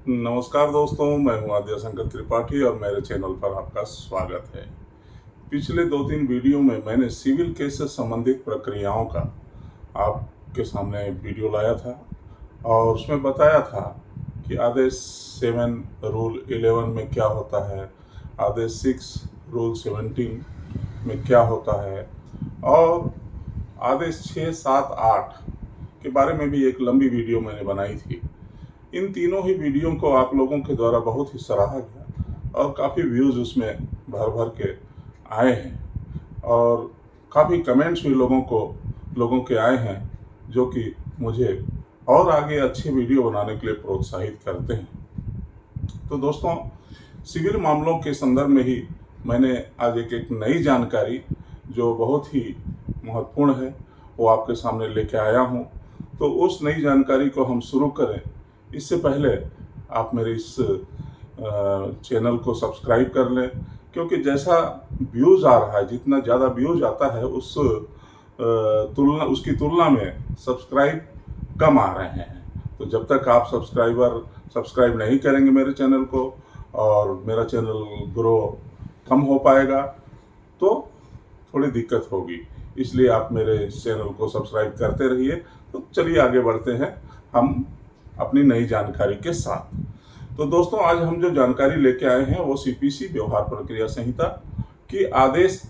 नमस्कार दोस्तों, मैं हूं आद्य शंकर त्रिपाठी और मेरे चैनल पर आपका स्वागत है। पिछले 2-3 वीडियो में मैंने सिविल केस से संबंधित प्रक्रियाओं का आपके सामने वीडियो लाया था और उसमें बताया था कि आदेश 7 रूल 11 में क्या होता है, आदेश 6 रूल 17 में क्या होता है और आदेश 6, 7, 8 के बारे में भी एक लंबी वीडियो मैंने बनाई थी। इन तीनों ही वीडियो को आप लोगों के द्वारा बहुत ही सराहा गया और काफ़ी व्यूज़ उसमें भर भर के आए हैं और काफ़ी कमेंट्स भी लोगों के आए हैं, जो कि मुझे और आगे अच्छे वीडियो बनाने के लिए प्रोत्साहित करते हैं। तो दोस्तों, सिविल मामलों के संदर्भ में ही मैंने आज एक नई जानकारी जो बहुत ही महत्वपूर्ण है वो आपके सामने लेके आया हूँ। तो उस नई जानकारी को हम शुरू करें इससे पहले आप मेरे इस चैनल को सब्सक्राइब कर लें, क्योंकि जैसा व्यूज़ आ रहा है, जितना ज़्यादा व्यूज़ आता है उसकी तुलना में सब्सक्राइब कम आ रहे हैं। तो जब तक आप सब्सक्राइब नहीं करेंगे मेरे चैनल को और मेरा चैनल ग्रो कम हो पाएगा तो थोड़ी दिक्कत होगी। इसलिए आप मेरे इस चैनल को सब्सक्राइब करते रहिए। तो चलिए आगे बढ़ते हैं हम अपनी नई जानकारी के साथ। तो दोस्तों, आज हम जो जानकारी लेके आए हैं वो सीपीसी व्यवहार प्रक्रिया संहिता की आदेश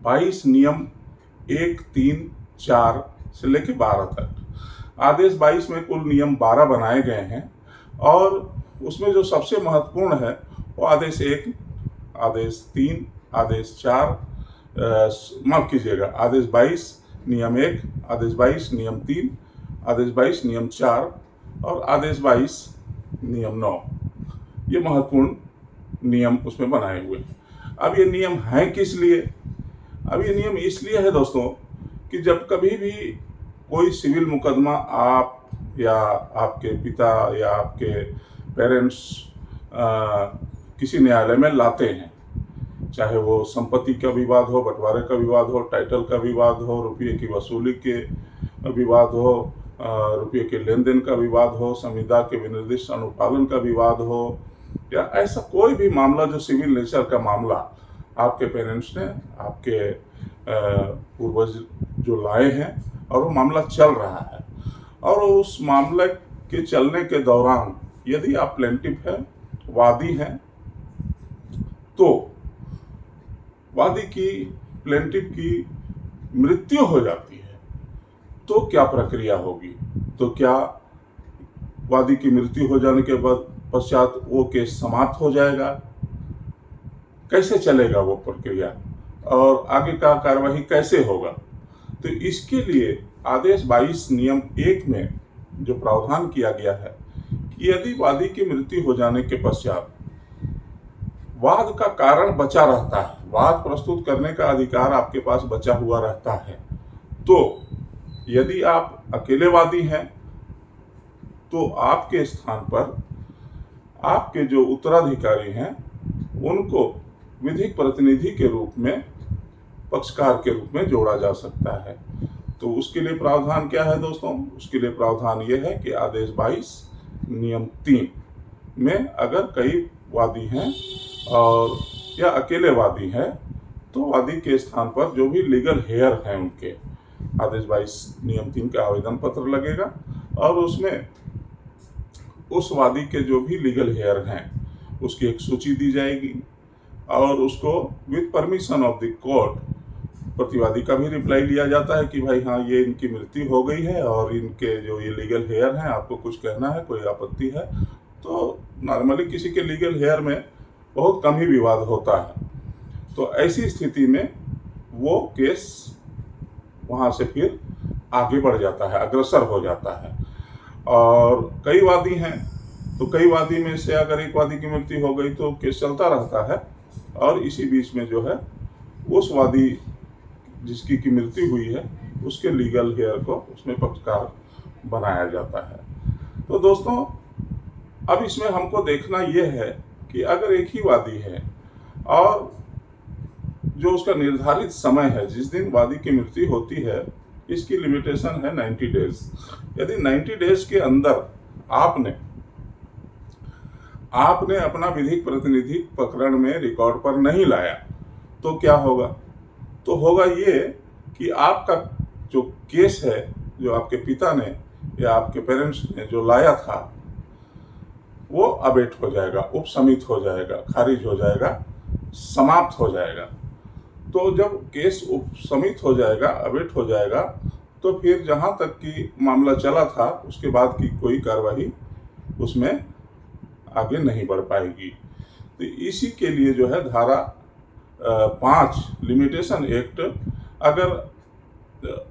22 नियम 1, 3, 4 से लेके 12 तक। आदेश 22 में कुल नियम 12 बनाए गए हैं और उसमें जो सबसे महत्वपूर्ण है वो आदेश 1, आदेश 3, आदेश 4, माफ कीजिएगा, आदेश 22 नियम 1, आदेश 22 नियम 3, आदेश 22 नियम 4 और आदेश 22 नियम 9। ये महत्वपूर्ण नियम उसमें बनाए हुए हैं। अब ये नियम हैं किस लिए? अब ये नियम इसलिए है दोस्तों कि जब कभी भी कोई सिविल मुकदमा आप या आपके पिता या आपके पेरेंट्स किसी न्यायालय में लाते हैं, चाहे वो संपत्ति का विवाद हो, बंटवारे का विवाद हो, टाइटल का विवाद हो, रुपये की वसूली के विवाद हो, रुपये के लेन देन का विवाद हो, संविदा के विनिर्दिष्ट अनुपालन का विवाद हो, या ऐसा कोई भी मामला जो सिविल नेचर का मामला आपके पेरेंट्स ने, आपके पूर्वज जो लाए हैं और वो मामला चल रहा है और उस मामले के चलने के दौरान यदि आप प्लेंटिफ हैं, वादी हैं, तो प्लेंटिफ की मृत्यु हो जाती है तो क्या प्रक्रिया होगी? तो क्या वादी की मृत्यु हो जाने के बाद पश्चात वो केस समाप्त हो जाएगा? कैसे चलेगा वो प्रक्रिया और आगे का कार्यवाही कैसे होगा? तो इसके लिए आदेश 22 नियम 1 में जो प्रावधान किया गया है कि यदि वादी की मृत्यु हो जाने के पश्चात वाद का कारण बचा रहता है, वाद प्रस्तुत करने का अधिकार आपके पास बचा हुआ रहता है, तो यदि आप अकेले वादी हैं तो आपके स्थान पर आपके जो उत्तराधिकारी हैं उनको विधिक प्रतिनिधि के रूप में, पक्षकार के रूप में जोड़ा जा सकता है। तो उसके लिए प्रावधान क्या है दोस्तों? उसके लिए प्रावधान यह है कि आदेश 22 नियम 3 में अगर कई वादी हैं और या अकेले वादी हैं तो वादी के स्थान पर जो भी लीगल हेयर हैं उनके आदेश 22 नियम 3 का आवेदन पत्र लगेगा और उसमें उस वादी के जो भी लीगल हेयर हैं उसकी एक सूची दी जाएगी और उसको with permission of the court प्रतिवादी का भी रिप्लाई लिया जाता है कि भाई हाँ, ये इनकी मृत्यु हो गई है और इनके जो ये लीगल हेयर हैं, आपको कुछ कहना है, कोई आपत्ति है? तो नॉर्मली किसी के लीगल हेयर में बहुत कम ही विवाद होता है। तो ऐसी स्थिति में वो केस वहाँ से फिर आगे बढ़ जाता है, अग्रसर हो जाता है। और कई वादी हैं तो कई वादी में से अगर एक वादी की मृत्यु हो गई तो केस चलता रहता है और इसी बीच में जो है उस वादी जिसकी की मृत्यु हुई है उसके लीगल हेयर को उसमें पक्षकार बनाया जाता है। तो दोस्तों, अब इसमें हमको देखना यह है कि अगर एक ही वादी है और जो उसका निर्धारित समय है जिस दिन वादी की मृत्यु होती है, इसकी लिमिटेशन है 90 डेज। यदि 90 डेज के अंदर आपने आपने अपना विधिक प्रतिनिधि प्रकरण में रिकॉर्ड पर नहीं लाया तो क्या होगा? तो होगा ये कि आपका जो केस है, जो आपके पिता ने या आपके पेरेंट्स ने जो लाया था, वो अबेट हो जाएगा, उपशमित हो जाएगा, खारिज हो जाएगा, समाप्त हो जाएगा। तो जब केस उपशमित हो जाएगा, अबेट हो जाएगा, तो फिर जहाँ तक कि मामला चला था उसके बाद की कोई कार्रवाई उसमें आगे नहीं बढ़ पाएगी। तो इसी के लिए जो है धारा 5 लिमिटेशन एक्ट, अगर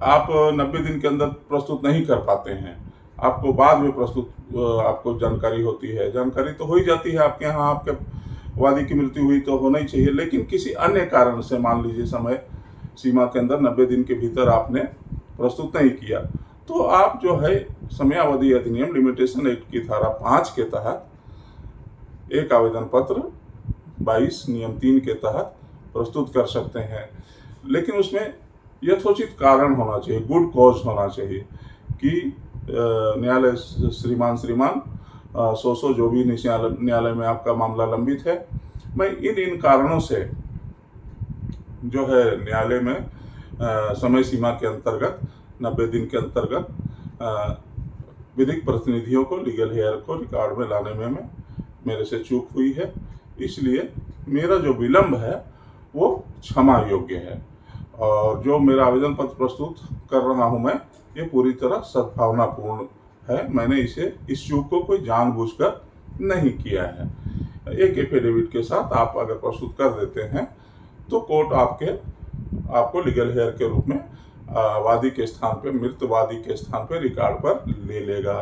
आप 90 दिन के अंदर प्रस्तुत नहीं कर पाते हैं, आपको बाद में आपको जानकारी होती है, जानकारी तो हो ही जाती है आपके यहाँ, आपके वादी की मृत्यु हुई तो होना ही चाहिए, लेकिन किसी अन्य कारण से मान लीजिए समय सीमा के अंदर 90 दिन के भीतर आपने प्रस्तुत नहीं किया, तो आप जो है समयावधि अधिनियम लिमिटेशन एक्ट की धारा 5 के तहत एक आवेदन पत्र 22 नियम 3 के तहत प्रस्तुत कर सकते हैं। लेकिन उसमें यथोचित कारण होना चाहिए, गुड कॉज होना चाहिए कि न्यायालय श्रीमान सो जो भी न्यायालय में आपका मामला लंबित है, मैं इन कारणों से जो है न्यायालय में समय सीमा के अंतर्गत 90 दिन के अंतर्गत विधिक प्रतिनिधियों को, लीगल हेयर को रिकॉर्ड में लाने में मेरे से चूक हुई है, इसलिए मेरा जो विलंब है वो क्षमा योग्य है। और जो मेरा आवेदन पत्र प्रस्तुत कर रहा हूं मैं, ये पूरी तरह सद्भावनापूर्ण है। मैंने इस चूक को कोई जानबूझकर नहीं किया है। एक एफिडेविट के साथ आप अगर प्रस्तुत कर देते हैं तो कोर्ट आपको लीगल हेयर के रूप में वादी के स्थान पे, मृत वादी के स्थान पे रिकॉर्ड पर ले लेगा।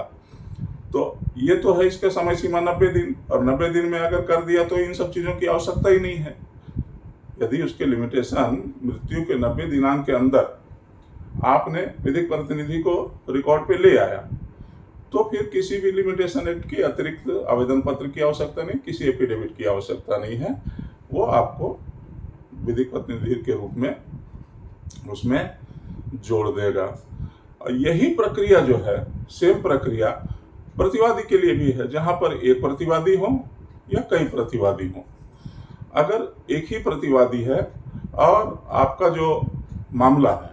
तो ये तो है इसका समय सीमा 90 दिन, और 90 दिन में अगर कर दिया तो इन सब चीज़ों की आवश्यकता ही नहीं है। यदि उसके लिमिटेशन मृत्यु के 90 दिनांक के अंदर आपने विधिक प्रतिनिधि को रिकॉर्ड पे ले आया, तो फिर किसी भी लिमिटेशन एक्ट की अतिरिक्त आवेदन पत्र की आवश्यकता नहीं, किसी एफिडेविट की आवश्यकता नहीं है। वो आपको विधिक प्रतिनिधि के रूप में उसमें जोड़ देगा। और यही प्रक्रिया जो है, सेम प्रक्रिया प्रतिवादी के लिए भी है, जहां पर एक प्रतिवादी हो या कई प्रतिवादी हो। अगर एक ही प्रतिवादी है और आपका जो मामला है,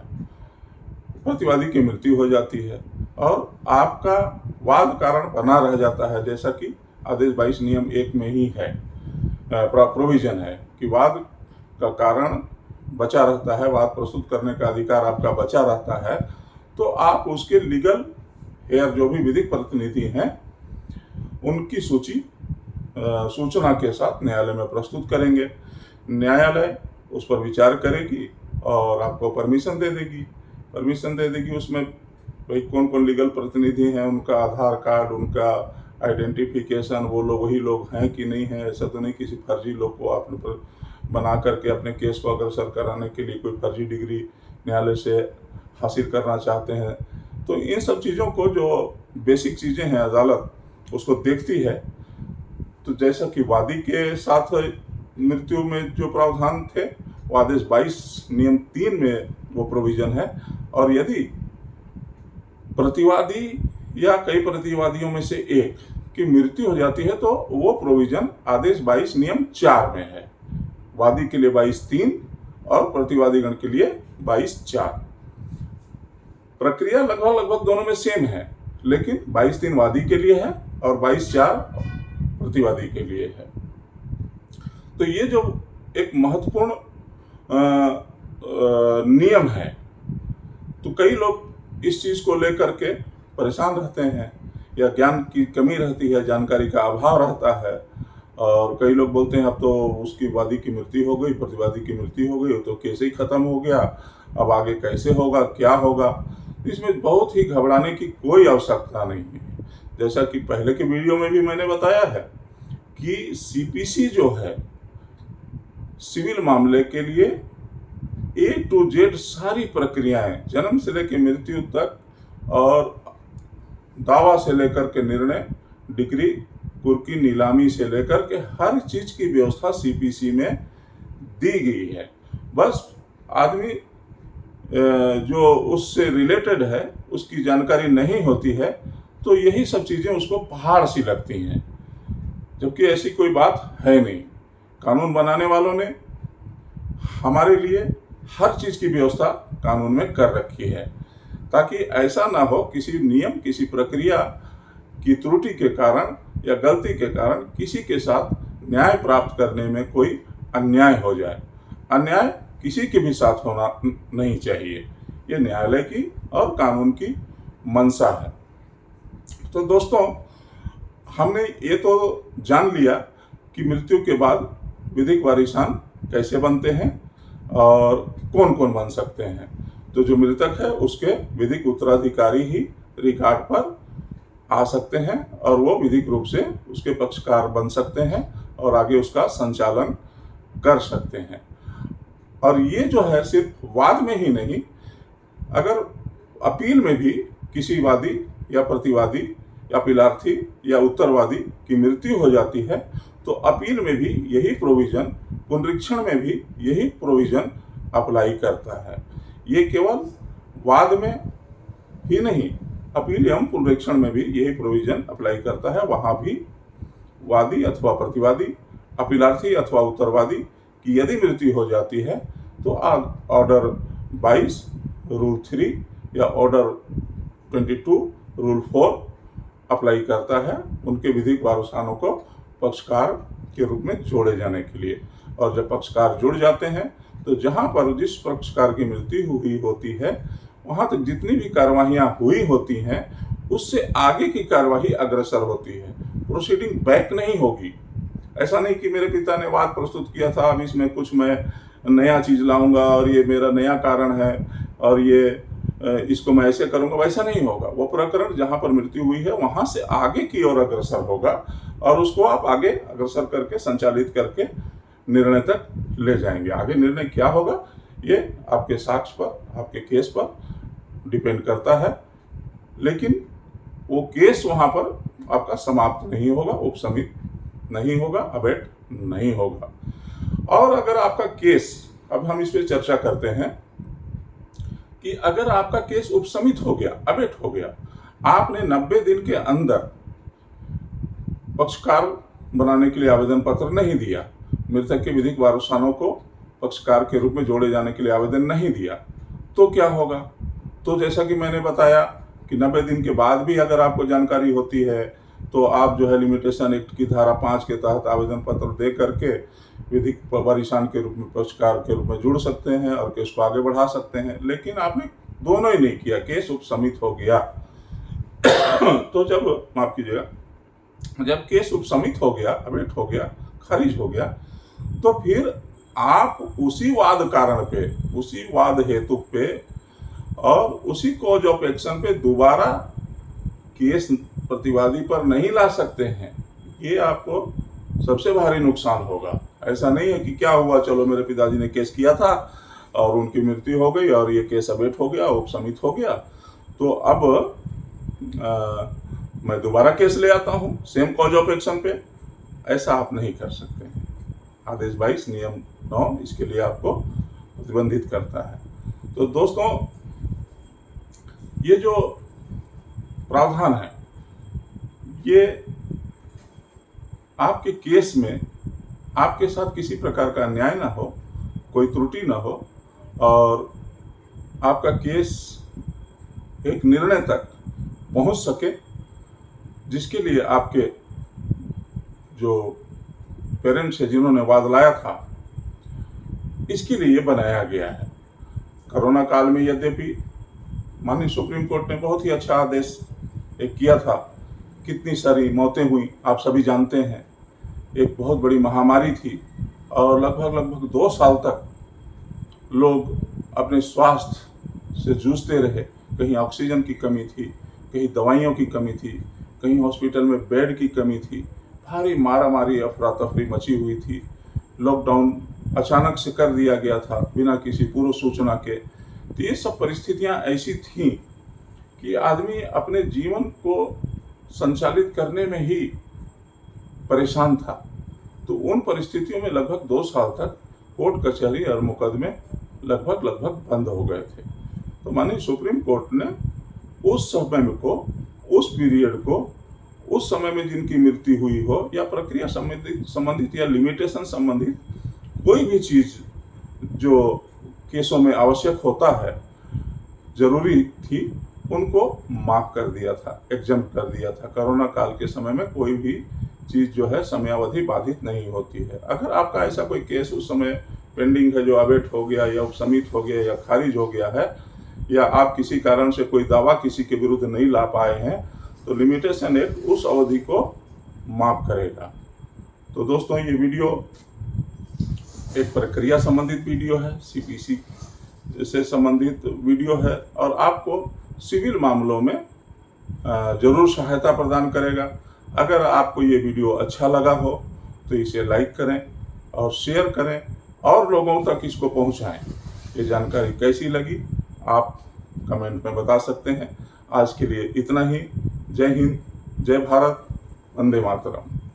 प्रतिवादी की मृत्यु हो जाती है और आपका वाद कारण बना रह जाता है, जैसा कि आदेश 22 नियम 1 में ही है, प्रोविजन है कि वाद का कारण बचा रहता है, वाद प्रस्तुत करने का अधिकार आपका बचा रहता है, तो आप उसके लीगल हेयर जो भी विधिक प्रतिनिधि हैं उनकी सूचना के साथ न्यायालय में प्रस्तुत करेंगे। न्यायालय उस पर विचार करेगी और आपको परमिशन दे देगी। उसमें भाई कौन कौन लीगल प्रतिनिधि हैं, उनका आधार कार्ड, उनका आइडेंटिफिकेशन, वो लोग वही लोग हैं कि नहीं है, ऐसा तो नहीं किसी फर्जी लोग को आपने बना करके अपने केस को अग्रसर कराने के लिए कोई फर्जी डिग्री न्यायालय से हासिल करना चाहते हैं। तो इन सब चीज़ों को, जो बेसिक चीज़ें हैं, अदालत उसको देखती है। तो जैसा कि वादी के साथ मृत्यु में जो प्रावधान थे, वो आदेश 22 नियम 3 में वो प्रोविजन है, और यदि प्रतिवादी या कई प्रतिवादियों में से एक की मृत्यु हो जाती है तो वो प्रोविजन आदेश 22 नियम 4 में है। वादी के लिए 22(3) और प्रतिवादीगण के लिए 22(4). प्रक्रिया लगभग दोनों में सेम है, लेकिन 22(3) वादी के लिए है और 22(4) प्रतिवादी के लिए है। तो ये जो एक महत्वपूर्ण नियम है, तो कई लोग इस चीज को लेकर के परेशान रहते हैं, या ज्ञान की कमी रहती है, जानकारी का अभाव रहता है, और कई लोग बोलते हैं अब तो उसकी वादी की मृत्यु हो गई, प्रतिवादी की मृत्यु हो गई, तो केस ही खत्म हो गया, अब आगे कैसे होगा, क्या होगा। इसमें बहुत ही घबराने की कोई आवश्यकता नहीं है। जैसा कि पहले के वीडियो में भी मैंने बताया है कि सीपीसी जो है, सिविल मामले के लिए A to Z सारी प्रक्रियाएं, जन्म से लेकर मृत्यु तक और दावा से लेकर के निर्णय, डिक्री, कुर्की, नीलामी से लेकर के हर चीज की व्यवस्था सीपीसी में दी गई है। बस आदमी जो उससे रिलेटेड है उसकी जानकारी नहीं होती है, तो यही सब चीजें उसको पहाड़ सी लगती हैं। जबकि ऐसी कोई बात है नहीं। कानून बनाने वालों ने हमारे लिए हर चीज की व्यवस्था कानून में कर रखी है, ताकि ऐसा ना हो किसी नियम, किसी प्रक्रिया की त्रुटि के कारण या गलती के कारण किसी के साथ न्याय प्राप्त करने में कोई अन्याय हो जाए। अन्याय किसी के भी साथ होना नहीं चाहिए। ये न्यायालय की और कानून की मंशा है। तो दोस्तों, हमने ये तो जान लिया कि मृत्यु के बाद विधिक वारिसान कैसे बनते हैं और कौन कौन बन सकते हैं। तो जो मृतक है उसके विधिक उत्तराधिकारी ही रिकॉर्ड पर आ सकते हैं और वो विधिक रूप से उसके पक्षकार बन सकते हैं और आगे उसका संचालन कर सकते हैं। और ये जो है सिर्फ वाद में ही नहीं, अगर अपील में भी किसी वादी या प्रतिवादी या अपीलार्थी या उत्तरवादी की मृत्यु हो जाती है तो अपील में भी यही प्रोविजन, पुनरीक्षण में भी यही प्रोविजन अप्लाई करता है। ये केवल वाद में ही नहीं, अपील एवं पुनरीक्षण में भी यही प्रोविजन अप्लाई करता है। वहां भी वादी अथवा प्रतिवादी, अपीलार्थी अथवा उत्तरवादी की यदि मृत्यु हो जाती है तो ऑर्डर 22 रूल 3 या ऑर्डर 22 रूल 4 अप्लाई करता है उनके विधिक वारसानों को पक्षकार के रूप में जोड़े जाने के लिए। और जब पक्षकार जुड़ जाते हैं तो जहां पर जिस पक्षकार की मृत्यु हुई होती है वहां तक जितनी भी कार्यवाहियां हुई होती हैं उससे आगे की कार्यवाही अग्रसर होती है। प्रोसीडिंग बैक नहीं होगी। ऐसा नहीं कि मेरे पिता ने वाद प्रस्तुत किया था, अब इसमें कुछ मैं नया चीज लाऊंगा और ये मेरा नया कारण है और ये इसको मैं ऐसे करूंगा, वैसा नहीं होगा। वो प्रकरण जहां पर मृत्यु हुई है वहां से आगे की ओर अग्रसर होगा और उसको आप आगे अग्रसर करके संचालित करके निर्णय तक ले जाएंगे। आगे निर्णय क्या होगा ये आपके साक्ष्य पर, आपके केस पर डिपेंड करता है, लेकिन वो केस वहां पर आपका समाप्त नहीं होगा, उपसमित नहीं होगा, अबेट नहीं होगा। और अगर आपका केस, अब हम इस पे चर्चा करते हैं कि अगर आपका केस उपसमित हो गया, अबेट हो गया, आपने 90 दिन के अंदर पक्षकार बनाने के लिए आवेदन पत्र नहीं दिया, मृतक के विधिक वारसानों को पक्षकार के रूप में जोड़े जाने के लिए आवेदन नहीं दिया, तो क्या होगा? तो जैसा कि मैंने बताया कि 90 दिन के बाद भी अगर आपको जानकारी होती है तो आप जो है लिमिटेशन एक्ट की धारा 5 के तहत आवेदन पत्र दे करके विधिक वारिसान के रूप में, पक्षकार के रूप में जुड़ सकते हैं और केस को आगे बढ़ा सकते हैं। लेकिन आपने दोनों ही नहीं किया, केस उपसमित हो गया। तो जब, माफ कीजिएगा, जब केस उपसमित हो गया, अबेट हो गया, खारिज हो गया, तो फिर आप उसी वाद कारण पे, उसी वाद हेतु पे और उसी कॉज ऑफ एक्शन पे दोबारा केस प्रतिवादी पर नहीं ला सकते हैं। ये आपको सबसे भारी नुकसान होगा। ऐसा नहीं है कि क्या हुआ, चलो मेरे पिताजी ने केस किया था और उनकी मृत्यु हो गई और ये केस अबेट हो गया, उपसमित हो गया, तो अब मैं दोबारा केस ले आता हूँ सेम कॉज ऑफ एक्शन पे। ऐसा आप नहीं कर सकते हैं। आदेश 22 नियम 9 इसके लिए आपको प्रतिबंधित करता है। तो दोस्तों, ये जो प्रावधान है ये आपके केस में आपके साथ किसी प्रकार का अन्याय ना हो, कोई त्रुटि ना हो और आपका केस एक निर्णय तक पहुंच सके, जिसके लिए आपके जो पेरेंट्स है जिन्होंने वाद लाया था, इसके लिए बनाया गया है। कोरोना काल में यद्यपि माननीय सुप्रीम कोर्ट ने बहुत ही अच्छा आदेश एक किया था, कितनी सारी मौतें हुई आप सभी जानते हैं। एक बहुत बड़ी महामारी थी और लगभग 2 साल तक लोग अपने स्वास्थ्य से जूझते रहे। कहीं ऑक्सीजन की कमी थी, कहीं दवाइयों की कमी थी, कहीं हॉस्पिटल में बेड की कमी थी, भारी मारामारी अफरा तफरी मची हुई थी। लॉकडाउन अचानक से कर दिया गया था बिना किसी पूर्व सूचना के। तो ये सब परिस्थितियां ऐसी थीं कि आदमी अपने जीवन को संचालित करने में ही परेशान था। तो उन परिस्थितियों में लगभग 2 साल तक कोर्ट कचहरी और मुकदमे लगभग बंद हो गए थे। तो माननीय सुप्रीम कोर्ट ने उस समय को, उस पीरियड को, उस समय में जिनकी मृत्यु हुई हो या प्रक्रिया संबंधित या लिमिटेशन संबंधित कोई भी चीज जो केसों में आवश्यक होता है, जरूरी थी, उनको माफ कर दिया था, एग्जम्प कर दिया था। कोरोना काल के समय में कोई भी चीज जो है समयावधि बाधित नहीं होती है। अगर आपका ऐसा कोई केस उस समय पेंडिंग है जो अवेट हो गया या उपसमित हो गया या खारिज हो गया है, या आप किसी कारण से कोई दावा किसी के विरुद्ध नहीं ला पाए हैं, तो लिमिटेशन एक्ट उस अवधि को माफ करेगा। तो दोस्तों, ये वीडियो एक प्रक्रिया संबंधित वीडियो है, सीपीसी से संबंधित वीडियो है, और आपको सिविल मामलों में जरूर सहायता प्रदान करेगा। अगर आपको ये वीडियो अच्छा लगा हो तो इसे लाइक करें और शेयर करें और लोगों तक इसको पहुंचाएं। ये जानकारी कैसी लगी आप कमेंट में बता सकते हैं। आज के लिए इतना ही। जय हिंद, जय भारत, वंदे मातरम।